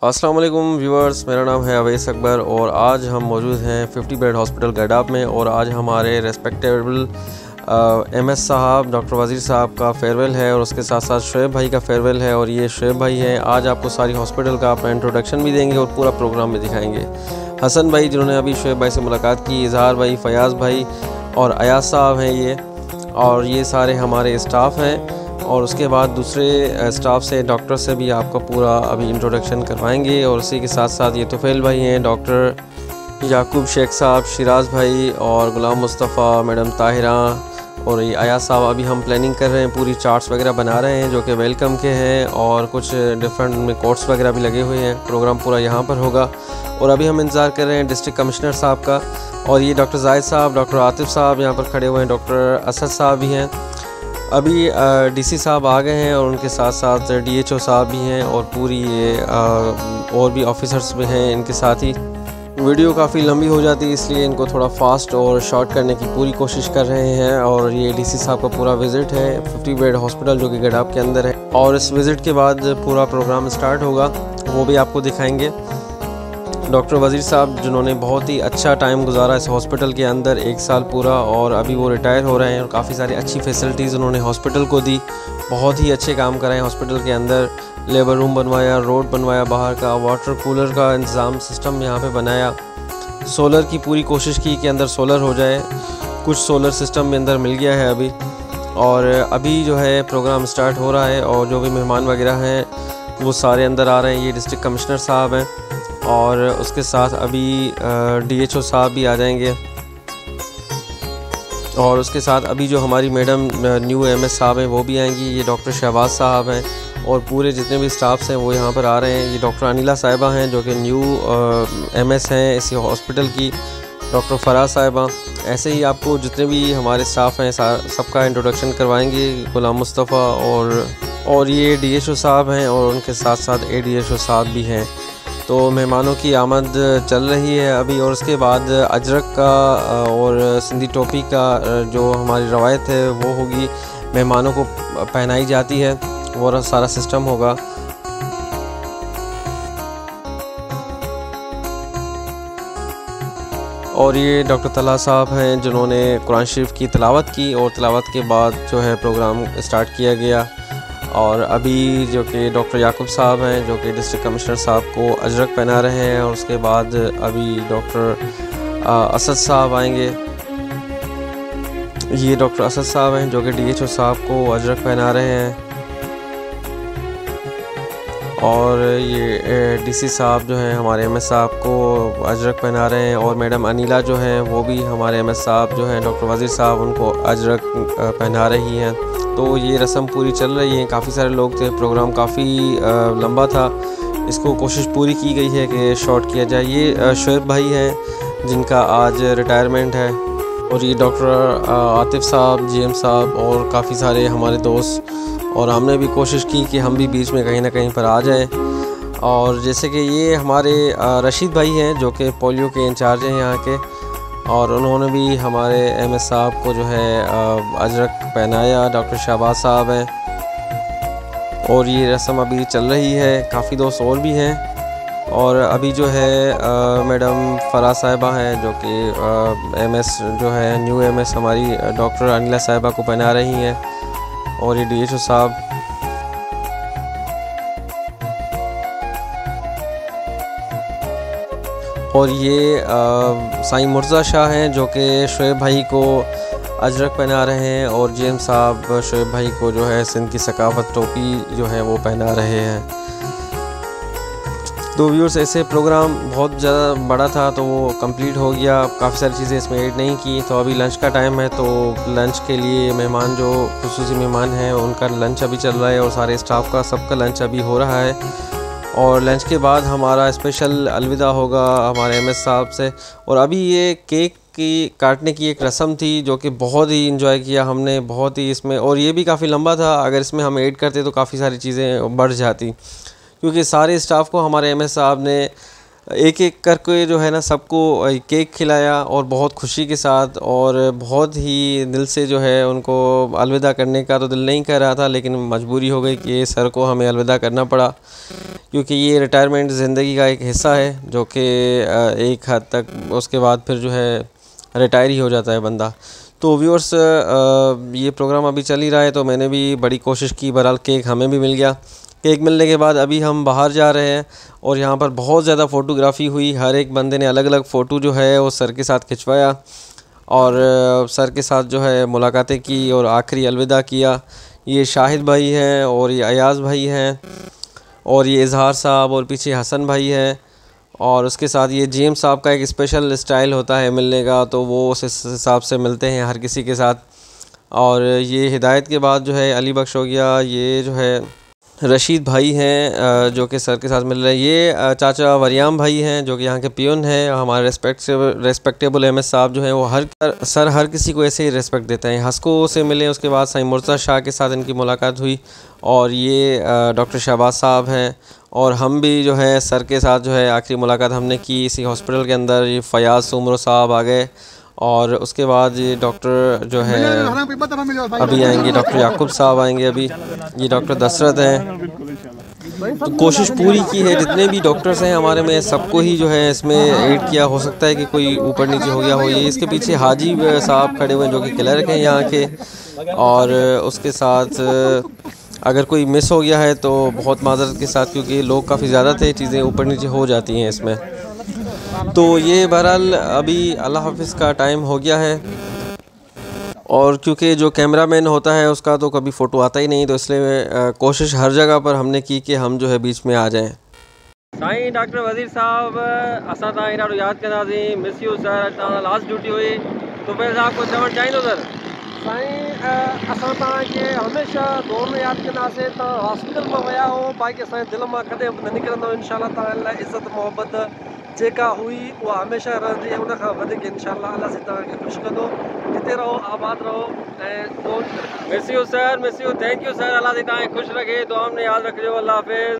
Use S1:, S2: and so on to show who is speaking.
S1: अस्सलाम वालेकुम व्यूअर्स, मेरा नाम है अवैस अकबर और आज हम मौजूद हैं 50 बेड हॉस्पिटल गैडाब में। और आज हमारे रेस्पेक्टेबल एमएस साहब डॉक्टर वज़ीर साहब का फेयरवेल है और उसके साथ साथ शुएब भाई का फेयरवेल है। और ये शुएब भाई हैं, आज आपको सारी हॉस्पिटल का अपना इंट्रोडक्शन भी देंगे और पूरा प्रोग्राम भी दिखाएंगे। हसन भाई जिन्होंने अभी शुएब भाई से मुलाकात की, इजहार भाई, फयाज़ भाई और अयाज साहब हैं ये, और ये सारे हमारे स्टाफ हैं। और उसके बाद दूसरे स्टाफ से, डॉक्टर से भी आपका पूरा अभी इंट्रोडक्शन करवाएंगे। और उसी के साथ साथ ये तुफ़ैल भाई हैं, डॉक्टर याकूब शेख साहब, शिराज भाई और गुलाम मुस्तफ़ा, मैडम ताहिरा और ये अयाज साहब। अभी हम प्लानिंग कर रहे हैं, पूरी चार्ट्स वगैरह बना रहे हैं जो कि वेलकम के हैं और कुछ डिफरेंट में कोट्स वगैरह भी लगे हुए हैं। प्रोग्राम पूरा यहाँ पर होगा। और अभी हम इंतज़ार कर रहे हैं डिस्ट्रिक्ट कमिश्नर साहब का। और ये डॉक्टर जाहिद साहब, डॉक्टर आतिफ साहब यहाँ पर खड़े हुए हैं, डॉक्टर असद साहब भी हैं। अभी डीसी साहब आ गए हैं और उनके साथ साथ डीएचओ साहब भी हैं और पूरी ये और भी ऑफिसर्स भी हैं इनके साथ ही। वीडियो काफ़ी लंबी हो जाती है, इसलिए इनको थोड़ा फास्ट और शॉर्ट करने की पूरी कोशिश कर रहे हैं। और ये डीसी साहब का पूरा विज़िट है 50 बेड हॉस्पिटल जो कि गैडाब के अंदर है। और इस विज़िट के बाद पूरा प्रोग्राम स्टार्ट होगा, वो भी आपको दिखाएंगे। डॉक्टर वज़ीर साहब जिन्होंने बहुत ही अच्छा टाइम गुजारा इस हॉस्पिटल के अंदर, 1 साल पूरा, और अभी वो रिटायर हो रहे हैं। और काफ़ी सारी अच्छी फैसिलिटीज़ उन्होंने हॉस्पिटल को दी, बहुत ही अच्छे काम कराए हॉस्पिटल के अंदर। लेबर रूम बनवाया, रोड बनवाया, बाहर का वाटर कूलर का इंतज़ाम सिस्टम यहाँ पे बनाया। सोलर की पूरी कोशिश की कि अंदर सोलर हो जाए, कुछ सोलर सिस्टम में अंदर मिल गया है अभी। और अभी जो है प्रोग्राम स्टार्ट हो रहा है और जो भी मेहमान वगैरह हैं वो सारे अंदर आ रहे हैं। ये डिस्ट्रिक्ट कमिश्नर साहब हैं और उसके साथ अभी डीएचओ साहब भी आ जाएंगे। और उसके साथ अभी जो हमारी मैडम न्यू एमएस साहब हैं वो भी आएंगी। ये डॉक्टर शहबाज साहब हैं और पूरे जितने भी स्टाफ्स हैं वो यहाँ पर आ रहे हैं। ये डॉक्टर अनिला साहिबा हैं जो कि न्यू एमएस हैं इसी हॉस्पिटल की, डॉक्टर फराज साहिबा। ऐसे ही आपको जितने भी हमारे स्टाफ हैं सबका इंट्रोडक्शन करवाएंगे। गुलाम मुस्तफ़ा और ये डीएचओ साहब हैं और उनके साथ साथ एडीएचओ साहब भी हैं। तो मेहमानों की आमद चल रही है अभी। और उसके बाद अजरक का और सिंधी टोपी का जो हमारी रवायत है वो होगी, मेहमानों को पहनाई जाती है, वो सारा सिस्टम होगा। और ये डॉक्टर तला साहब हैं जिन्होंने कुरान शरीफ की तिलावत की और तिलावत के बाद जो है प्रोग्राम स्टार्ट किया गया। और अभी जो कि डॉक्टर याकूब साहब हैं जो कि डिस्ट्रिक्ट कमिश्नर साहब को अजरक पहना रहे हैं। और उसके बाद अभी डॉक्टर असद साहब आएंगे। ये डॉक्टर असद साहब हैं जो कि डीएचओ साहब को अजरक पहना रहे हैं। और ये डीसी साहब जो हैं हमारे एमएस साहब को अजरक पहना रहे हैं। और मैडम अनिला जो हैं वो भी हमारे एमएस साहब जो हैं डॉक्टर वज़ीर साहब उनको अजरक पहना रही हैं। तो ये रस्म पूरी चल रही है। काफ़ी सारे लोग थे, प्रोग्राम काफ़ी लंबा था, इसको कोशिश पूरी की गई है कि शॉर्ट किया जाए। ये शुएब भाई हैं जिनका आज रिटायरमेंट है। और ये डॉक्टर आतिफ साहब, जीएम साहब और काफ़ी सारे हमारे दोस्त। और हमने भी कोशिश की कि हम भी बीच में कहीं ना कहीं पर आ जाएं। और जैसे कि ये हमारे रशीद भाई हैं जो कि पोलियो के इंचार्ज हैं यहाँ के, और उन्होंने भी हमारे एमएस साहब को जो है अजरक पहनाया। डॉक्टर शहबाज साहब हैं और ये रस्म अभी चल रही है। काफ़ी दोस्त और भी हैं। और अभी जो है मैडम फराज साहिबा हैं जो कि एमएस जो है न्यू एमएस हमारी डॉक्टर अनिला साहिबा को पहना रही हैं। और ये डीएचओ साहब। और ये साईं मुर्ज़ा शाह हैं जो कि शुएब भाई को अजरक पहना रहे हैं। और जेम साहब शुएब भाई को जो है सिंध की सकाफत टोपी जो है वो पहना रहे हैं। तो व्यूअर्स, ऐसे प्रोग्राम बहुत ज़्यादा बड़ा था तो वो कंप्लीट हो गया। काफ़ी सारी चीज़ें इसमें ऐड नहीं की। तो अभी लंच का टाइम है, तो लंच के लिए मेहमान जो खुसूसी मेहमान हैं उनका लंच अभी चल रहा है और सारे स्टाफ का सबका लंच अभी हो रहा है। और लंच के बाद हमारा स्पेशल अलविदा होगा हमारे एमएस साहब से। और अभी ये केक की काटने की एक रस्म थी जो कि बहुत ही इंजॉय किया हमने, बहुत ही इसमें। और ये भी काफ़ी लंबा था, अगर इसमें हम ऐड करते तो काफ़ी सारी चीज़ें बढ़ जाती, क्योंकि सारे स्टाफ को हमारे एमएस साहब ने एक एक करके जो है ना सबको केक खिलाया और बहुत खुशी के साथ, और बहुत ही दिल से जो है उनको अलविदा करने का तो दिल नहीं कर रहा था, लेकिन मजबूरी हो गई कि सर को हमें अलविदा करना पड़ा, क्योंकि ये रिटायरमेंट ज़िंदगी का एक हिस्सा है जो कि एक हद तक उसके बाद फिर जो है रिटायर ही हो जाता है बंदा। तो व्यूअर्स, ये प्रोग्राम अभी चल ही रहा है, तो मैंने भी बड़ी कोशिश की, बहरहाल केक हमें भी मिल गया। केक मिलने के बाद अभी हम बाहर जा रहे हैं और यहाँ पर बहुत ज़्यादा फ़ोटोग्राफ़ी हुई। हर एक बंदे ने अलग अलग फ़ोटो जो है वो सर के साथ खिंचवाया और सर के साथ जो है मुलाकातें की और आखिरी अलविदा किया। ये शाहिद भाई हैं और ये अयाज़ भाई हैं और ये इजहार साहब और पीछे हसन भाई है, और उसके साथ ये जेम्स साहब का एक स्पेशल स्टाइल होता है मिलने का, तो वो उस हिसाब से मिलते हैं हर किसी के साथ। और ये हिदायत के बाद जो है अली बख्श हो गया, ये जो है रशीद भाई हैं जो कि सर के साथ मिल रहे हैं। ये चाचा वरियाम भाई हैं जो कि यहाँ के पियून हैं। हमारे रेस्पेक्टेबल एमएस साहब जो हैं वो हर किसी को ऐसे ही रेस्पेक्ट देते हैं। हस्को से मिले, उसके बाद साईं मुर्तज़ा शाह के साथ इनकी मुलाकात हुई, और ये डॉक्टर शहबाज साहब हैं। और हम भी जो है सर के साथ जो है आखिरी मुलाकात हमने की इसी हॉस्पिटल के अंदर। ये फ़याज़ सुमरो साहब आ गए, और उसके बाद ये डॉक्टर जो है अभी आएंगे, डॉक्टर याकूब साहब आएंगे अभी। ये डॉक्टर दशरथ हैं। तो कोशिश पूरी की है, जितने भी डॉक्टर्स हैं हमारे में सबको ही जो है इसमें ऐड किया। हो सकता है कि कोई ऊपर नीचे हो गया हो। ये इसके पीछे हाजी साहब खड़े हुए हैं जो कि क्लर्क हैं यहाँ के, और उसके साथ अगर कोई मिस हो गया है तो बहुत माजरत के साथ, क्योंकि लोग काफ़ी ज़्यादा थे, चीज़ें ऊपर नीचे हो जाती हैं इसमें। तो ये बहरहाल अभी अल्लाह हाफिज़ का टाइम हो गया है, और क्योंकि जो कैमरामैन होता है उसका तो कभी फ़ोटो आता ही नहीं, तो इसलिए कोशिश हर जगह पर हमने की कि हम जो है बीच में आ जाएं। साईं डॉक्टर वज़ीर साहब असां ताईं ॾाढो यादि कंदासीं, मिस यू सर, तव्हां लास्ट ड्यूटी हुई, तो फिर साहब कुछ चवणु चाहींदो सर?
S2: साईं असां तव्हांखे हमेशह दुआ में यादि कंदासीं। तव्हां हॉस्पिटल में विया हो, बाक़ी असांजे दिलि मां कॾहिं बि न निकिरंदो। इंशाल्लाह तव्हां लाइ इज़त मोहबत जेका हुई उहा हमेशह रहंदी, ऐं उन खां वधीक इंशाल्लाह अल्लाह साईं तव्हांखे ख़ुशि कंदो। जिते रहो आबाद रहो ऐं
S1: miss you sir, miss you, thank you sir. अल्लाह साईं तव्हांखे ख़ुशि रखे, दुआ में यादि रखिजो। अल्लाह हाफ़िज़।